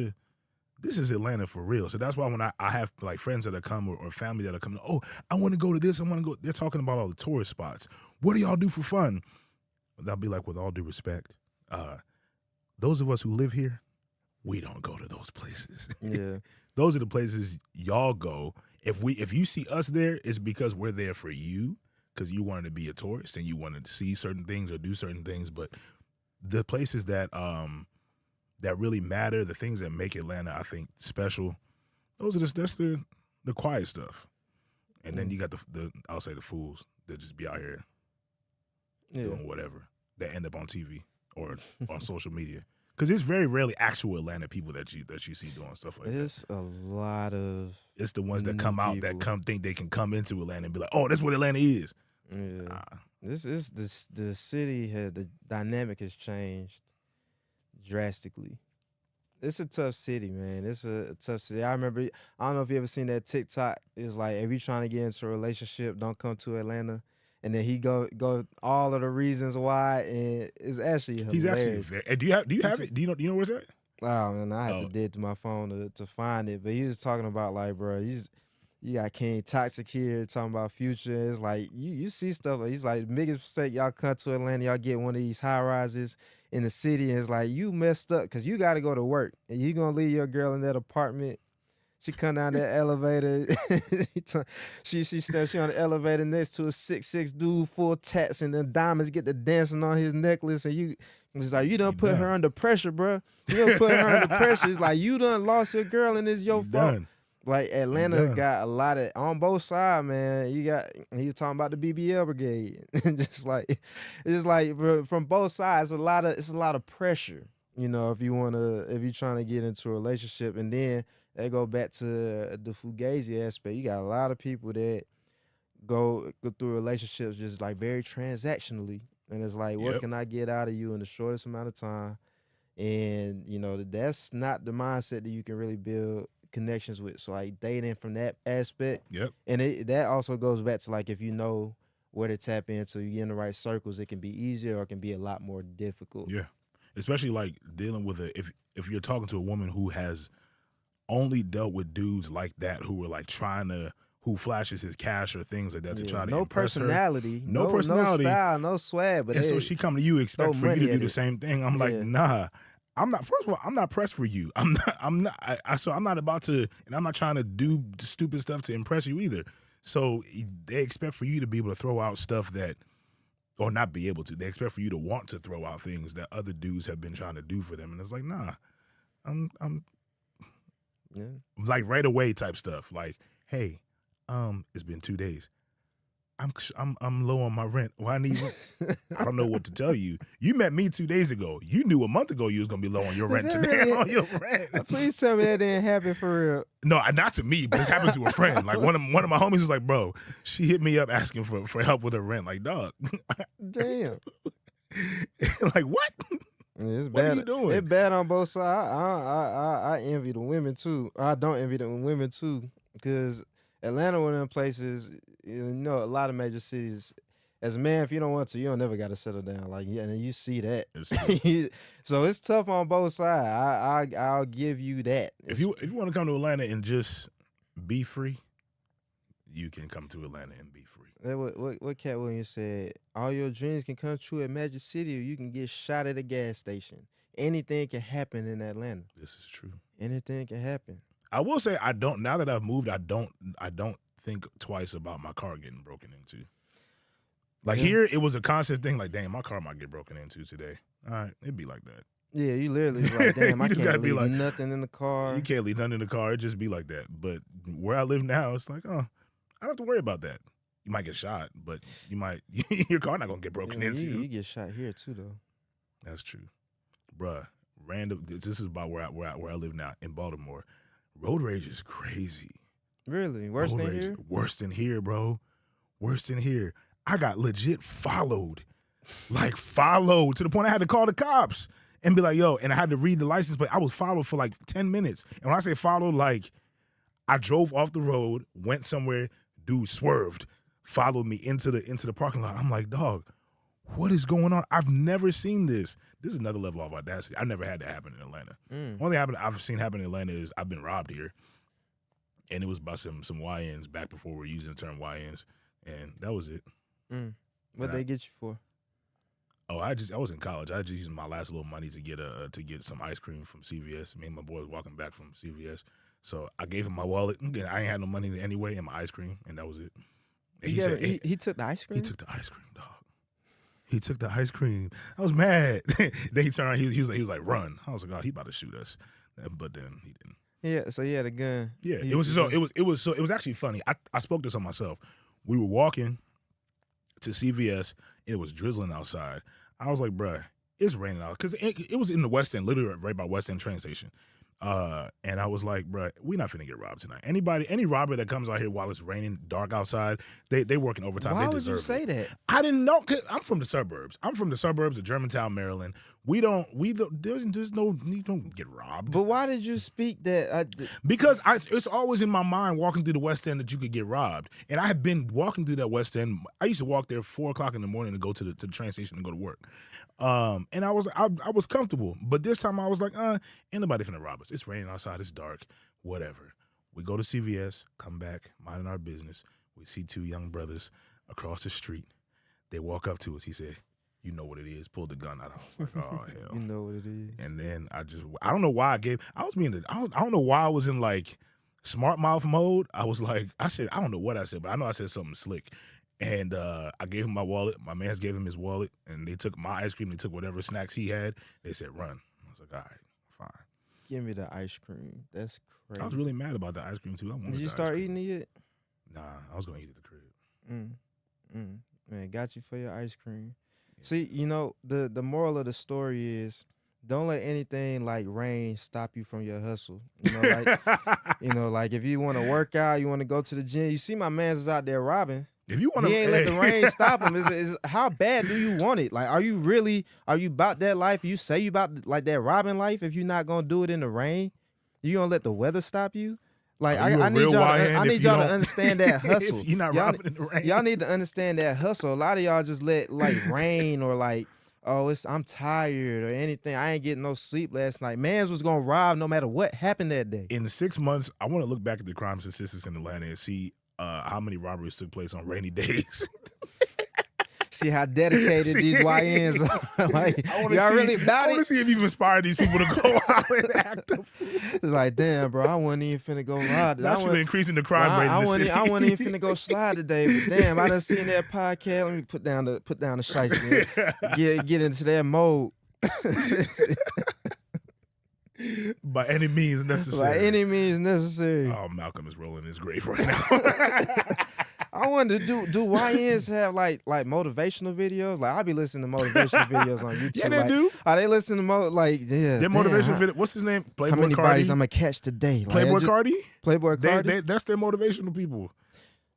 Atlanta for real. So that's why when I have like friends that are come or family that are coming, oh, I want to go to this, I want to go. They're talking about all the tourist spots. What do y'all do for fun? I'll be like, with all due respect, those of us who live here, we don't go to those places. Yeah. Those are the places y'all go. If you see us there, it's because we're there for you, because you wanted to be a tourist and you wanted to see certain things or do certain things. But the places that really matter, the things that make Atlanta, I think, special, that's the quiet stuff. And then you got I'll say the fools that just be out here doing whatever, that end up on TV or on social media. Because it's very rarely actual Atlanta people that you see doing stuff like that. It's a lot of. It's the ones that come out people that think they can come into Atlanta and be like, oh, that's what Atlanta is. Yeah. The city the dynamic has changed drastically. It's a tough city, man. It's a tough city. I remember, I don't know if you ever seen that TikTok. It's like, if you're trying to get into a relationship, don't come to Atlanta. And then he go all of the reasons why, and it's actually hilarious. He's actually do you have it? Do you know where's that? Oh man, I had to dig to my phone to find it. But he was talking about like, bro, you got King Toxic here talking about Future. It's like you see stuff. He's like, the biggest mistake, y'all come to Atlanta, y'all get one of these high rises in the city, and it's like, you messed up because you got to go to work, and you gonna leave your girl in that apartment. She come down that elevator. she on the elevator next to a 6'6" dude, full tats, and then diamonds get the dancing on his necklace. And it's like, you done put her under pressure, bro. You done put her under pressure. It's like, you done lost your girl, and it's your fault. Like, Atlanta got a lot of, on both sides, man. He was talking about the BBL brigade. It's just like from both sides, it's a lot of pressure. You know, if you're trying to get into a relationship, and then they go back to the fugazi aspect. You got a lot of people that go through relationships just like very transactionally, and it's like, what can I get out of you in the shortest amount of time? And you know, that's not the mindset that you can really build connections with. So like, dating from that aspect, and that also goes back to like, if you know where to tap into, you get in the right circles, it can be easier or it can be a lot more difficult. Yeah, especially like dealing with if you're talking to a woman who has only dealt with dudes like that who were like who flashes his cash or things like that to try to impress personality, her. No personality, no style, no swag. But so she come to you expect for you to do the same thing. I'm like, nah. I'm not. First of all, I'm not pressed for you. I'm not. So I'm not about to, and I'm not trying to do stupid stuff to impress you either. So they expect for you to be able to throw out stuff that or not be able to. They expect for you to want to throw out things that other dudes have been trying to do for them, and it's like, nah, I'm like right away type stuff. Like, hey, it's been 2 days. I'm low on my rent. Well, I need rent. I don't know what to tell you. You met me 2 days ago. You knew a month ago you was gonna be low on your rent today. On your rent. Please tell me that didn't happen for real. No, not to me, but it's happened to a friend. Like one of my homies was like, bro, she hit me up asking for help with her rent. Like, dog. Damn. Like, what? It's What bad. are you doing? It's bad on both sides. I envy the women too. I don't envy the women too, because Atlanta, one of them places, you know, a lot of major cities. As a man, if you don't want to, you don't never got to settle down. Like, yeah, and you see that. So it's tough on both sides. I'll give you that. If you want to come to Atlanta and just be free, you can come to Atlanta and be free. What Cat Williams said, all your dreams can come true at Magic City, or you can get shot at a gas station. Anything can happen in Atlanta. This is true. Anything can happen. I will say now that I've moved, I don't think twice about my car getting broken into. Like here, it was a constant thing. Like, damn, my car might get broken into today. All right, it'd be like that. Yeah, you literally like, damn, I can't leave nothing in the car. You can't leave nothing in the car. It'd just be like that. But where I live now, it's like, I don't have to worry about that. You might get shot, but your car not gonna get broken into. You get shot here too, though. That's true, bruh. Random. This is about where I live now in Baltimore. Road rage is crazy. Really? Worse than here? Worse than here, bro. Worse than here. I got legit followed. Like followed to the point I had to call the cops and be like, yo, and I had to read the license plate. I was followed for like 10 minutes. And when I say followed, like I drove off the road, went somewhere, dude swerved, followed me into the parking lot. I'm like, dog, what is going on? I've never seen this. This is another level of audacity. I never had that happen in Atlanta. Only thing I've seen happen in Atlanta is I've been robbed here. And it was by some YNs back before we were using the term YNs. And that was it. What'd they get you for? Oh, I was in college. I just used my last little money to get some ice cream from CVS. Me and my boy was walking back from CVS. So I gave him my wallet. Again, I ain't had no money anyway and my ice cream, and that was it. And he said, he took the ice cream? He took the ice cream, dog. He took the ice cream. I was mad. Then he turned around. He was like, run. I was like, oh, he about to shoot us. But then he didn't. Yeah, so he had a gun. Yeah, it was actually funny. I spoke this on myself. We were walking to CVS. It was drizzling outside. I was like, bruh, it's raining out. Because it was in the West End, literally right by West End train station. And I was like, bruh, we not finna get robbed tonight. Any robber that comes out here while it's raining, dark outside, they working overtime. Why they deserve would you say that? I didn't know. Cause I'm from the suburbs. I'm from the suburbs of Germantown, Maryland. We don't get robbed. But why did you speak that? Because it's always in my mind walking through the West End that you could get robbed. And I have been walking through that West End. I used to walk there 4 o'clock in the morning to go to the train station and go to work. And I was comfortable. But this time I was like, ain't nobody finna rob us. It's raining outside. It's dark. Whatever. We go to CVS, come back, minding our business. We see 2 young brothers across the street. They walk up to us. He said, you know what it is. Pulled the gun out. I was like, oh, hell. You know what it is. And then I don't know why I don't know why I was in like smart mouth mode. I was like, I don't know what I said, but I know I said something slick. And I gave him my wallet. My mans gave him his wallet. And they took my ice cream. They took whatever snacks he had. They said, run. I was like, all right, fine. Give me the ice cream. That's crazy. I was really mad about the ice cream, too. Did you start eating it yet? Nah, I was going to eat it at the crib. Man, got you for your ice cream. Yeah. See, you know, the moral of the story is don't let anything like rain stop you from your hustle. You know, like if you want to work out, you want to go to the gym. You see my man's is out there robbing. If you want to, he ain't let the rain stop him. Is how bad do you want it? Like, are you about that life? You say you about like that robbing life? If you're not gonna do it in the rain, you gonna let the weather stop you? Like, I need y'all to understand that hustle. If you're not robbing in the rain, y'all need to understand that hustle. A lot of y'all just let like rain or like, I'm tired or anything. I ain't getting no sleep last night. Mans was gonna rob no matter what happened that day. In the 6 months, I want to look back at the crime statistics in Atlanta and see how many robberies took place on rainy days. see how dedicated these YNs are. Like, y'all really about I want it? to see if you've inspired these people to go out and act. It's like, damn, bro, I wasn't even finna go live. That's you increasing the crime rate in the city. I wasn't even finna go slide today, but damn, I done seen that podcast. Let me put down the shiesty. Get into that mode. By any means necessary. By any means necessary. Oh, Malcolm is rolling his grave right now. I wonder, do YNs have like motivational videos? Like, I be listening to motivational videos on YouTube. Yeah, they do. Are they listening to Their motivational video. What's his name? Playboy how many Cardi. bodies I'm gonna catch today? Playboy Cardi. Playboy Cardi. That's their motivational people.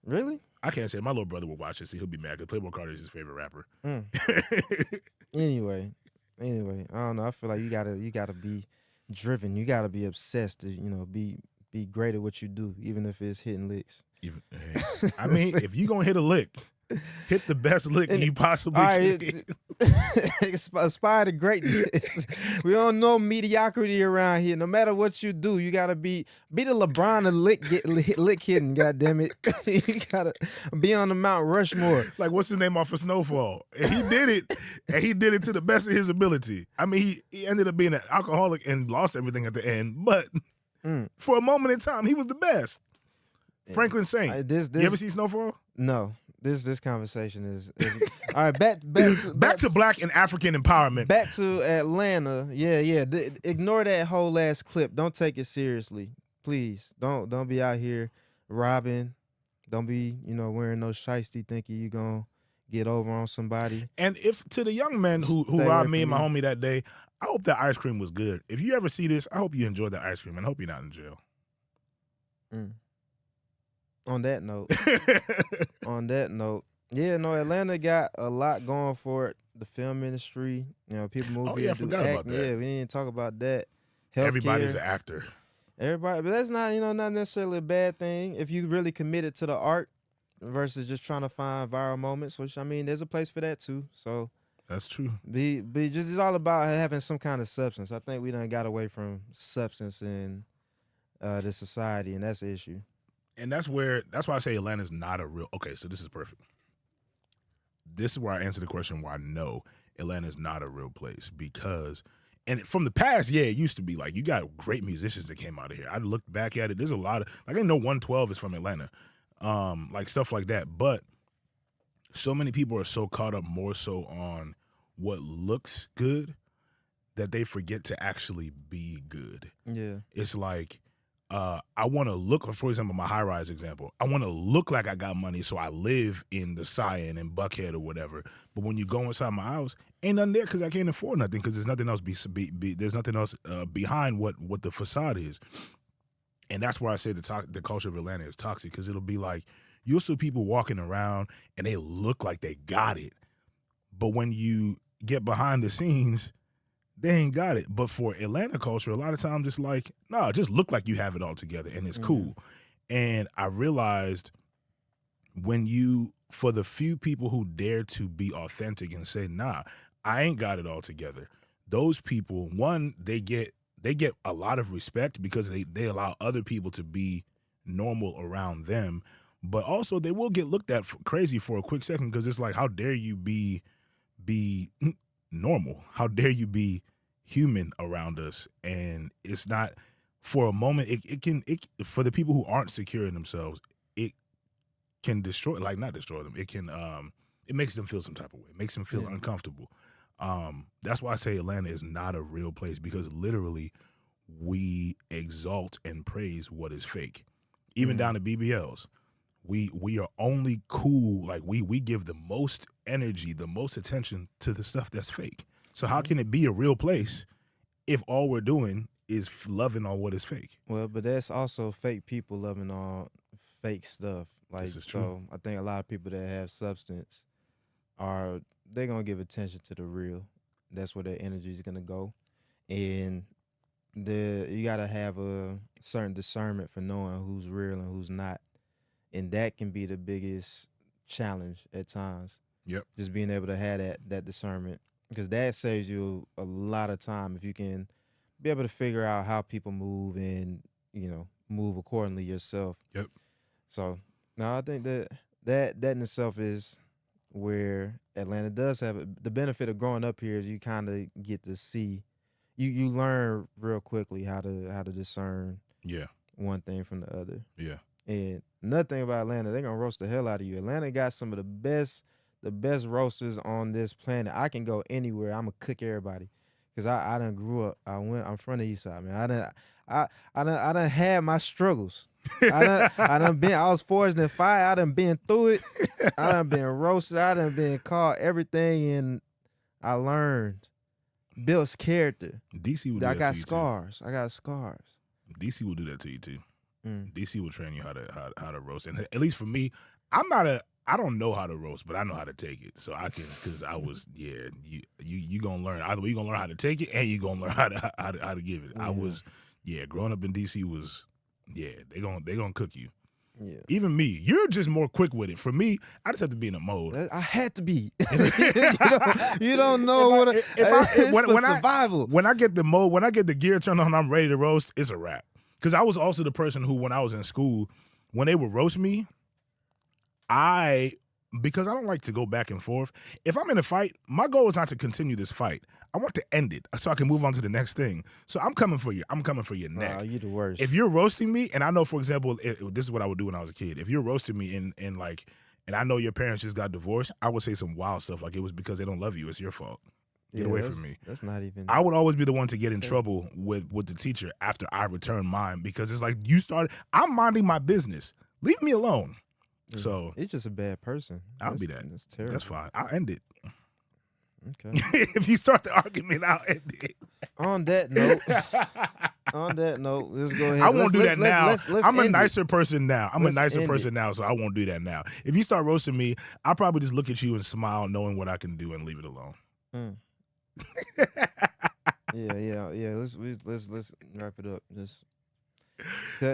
Really? I can't say. My little brother will watch it, so he'll be mad because Playboy Cardi is his favorite rapper. Anyway, I don't know. I feel like you gotta be driven. You gotta be obsessed to be great at what you do, even if it's hitting licks. I mean, if you gonna hit a lick, hit the best lick you possibly can. Aspire to greatness. We don't know mediocrity around here. No matter what you do, you gotta be the LeBron of lick hitting. God damn it, you gotta be on the Mount Rushmore. Like, what's his name off of Snowfall? And he did it, and he did it to the best of his ability. I mean, he ended up being an alcoholic and lost everything at the end, but for a moment in time, he was the best. Franklin Saint. You ever see Snowfall? No. This conversation is all right. Back to Black and African empowerment. Back to Atlanta. Yeah. Ignore that whole last clip. Don't take it seriously, please. Don't be out here robbing. Don't be wearing no shiesty thinking you gonna get over on somebody. And if to the young men who robbed me and my homie that day, I hope that ice cream was good. If you ever see this, I hope you enjoyed that ice cream and I hope you're not in jail. On that note, yeah, no, Atlanta got a lot going for it. The film industry, people move here. I forgot about that. Yeah, we didn't talk about that. Healthcare. Everybody's an actor. Everybody, but that's not not necessarily a bad thing if you really committed to the art versus just trying to find viral moments. Which I mean, there's a place for that too. So that's true. It's all about having some kind of substance. I think we done got away from substance in the society, and that's the issue. And that's why I say Atlanta's not a real. Okay, so this is perfect. This is where I answer the question why no, Atlanta's not a real place because, and from the past, yeah, it used to be like you got great musicians that came out of here. I looked back at it. There's a lot of I know 112 is from Atlanta, like stuff like that. But so many people are so caught up more so on what looks good that they forget to actually be good. Yeah, it's like. I want to look, for example, my high-rise example. I want to look like I got money, so I live in the Cyan and Buckhead or whatever. But when you go inside my house, ain't nothing there because I can't afford nothing because there's nothing else. There's nothing else behind what the facade is, and that's where I say the culture of Atlanta is toxic because it'll be like you'll see people walking around and they look like they got it, but when you get behind the scenes. They ain't got it. But for Atlanta culture, a lot of times it's like, no, just look like you have it all together and it's cool. And I realized for the few people who dare to be authentic and say, nah, I ain't got it all together. Those people, one, they get a lot of respect because they allow other people to be normal around them. But also they will get looked at crazy for a quick second because it's like, how dare you be normal? How dare you be human around us? And it's not for a moment. It can for the people who aren't secure in themselves, it can destroy, like not destroy them. It can it makes them feel some type of way. It makes them feel uncomfortable. That's why I say Atlanta is not a real place because literally we exalt and praise what is fake, even down to BBLs. We are only cool, like we give the most energy, the most attention to the stuff that's fake. So how can it be a real place if all we're doing is loving on what is fake? Well, but that's also fake people loving on fake stuff. Like, this is true. So I think a lot of people that have substance they're gonna give attention to the real. That's where their energy is gonna go, and you gotta have a certain discernment for knowing who's real and who's not. And that can be the biggest challenge at times. Yep. Just being able to have that discernment. Because that saves you a lot of time if you can be able to figure out how people move and, move accordingly yourself. Yep. So, no, I think that in itself is where Atlanta does have the benefit of growing up here is you kind of get to see, you learn real quickly how to discern one thing from the other. Yeah. And another thing about Atlanta, they're gonna roast the hell out of you. Atlanta got some of the best roasters on this planet. I can go anywhere. I'm gonna cook everybody. Cause I done grew up. I'm from the East Side, man. I done had my struggles. I was forged in fire. I done been through it. I done been roasted. I done been called everything, and I learned, built character. DC will do I that got to you scars. I got scars. too. DC will do that to you too. DC will train you how to roast. And at least for me, I don't know how to roast, but I know how to take it. So I can, because I was, you gonna learn. Either way, you gonna learn how to take it, and you gonna learn how to give it. I was, growing up in DC was, they gonna cook you. Yeah. Even me, you're just more quick with it. For me, I just have to be in a mode. I had to be. you don't know when survival. When I get the mode, when I get the gear turned on, I'm ready to roast. It's a wrap. Because I was also the person who, when I was in school, when they would roast me, because I don't like to go back and forth. If I'm in a fight, my goal is not to continue this fight. I want to end it so I can move on to the next thing. So I'm coming for you. I'm coming for your neck. You the worst. If you're roasting me, and I know, for example, this is what I would do when I was a kid. If you're roasting me and I know your parents just got divorced, I would say some wild stuff like it was because they don't love you. It's your fault. Get away from me. That's not even. I would always be the one to get in trouble with the teacher after I return mine, because it's like, I'm minding my business. Leave me alone. So it's just a bad person. I'll be that. That's terrible. That's fine. I'll end it. Okay. If you start the argument, I'll end it. On that note, let's go ahead. I won't do that now. Let's I'm a end nicer person now. I'm a Let's nicer end person now, so I won't do that now. If you start roasting me, I'll probably just look at you and smile, knowing what I can do, and leave it alone. Yeah. Let's wrap it up. Just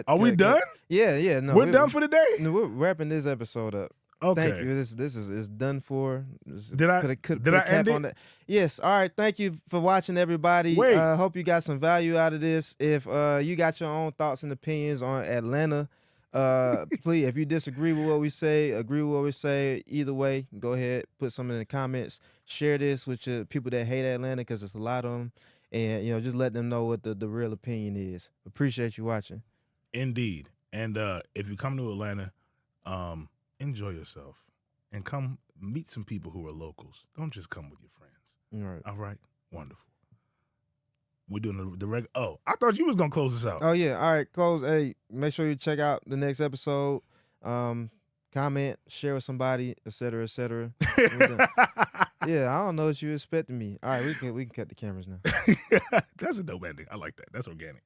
Are we done? Yeah. No, we're done for the day. No, we're wrapping this episode up. Okay. Thank you. This is done for. Did I end it? On that. Yes. All right. Thank you for watching, everybody. Wait. Hope you got some value out of this. If you got your own thoughts and opinions on Atlanta, please, if you disagree with what we say, agree with what we say, either way, go ahead, put some in the comments. Share this with your people that hate Atlanta, because it's a lot of them, and just let them know what the real opinion is. Appreciate you watching. Indeed. And if you come to Atlanta, enjoy yourself and come meet some people who are locals. Don't just come with your friends. All right. Wonderful. We're doing the regular. Oh, I thought you was gonna close this out. Oh yeah. All right. Close. Hey, make sure you check out the next episode. Comment, share with somebody, etc., etc. Yeah, I don't know what you expecting me. All right, we can cut the cameras now. That's a dope ending. I like that. That's organic.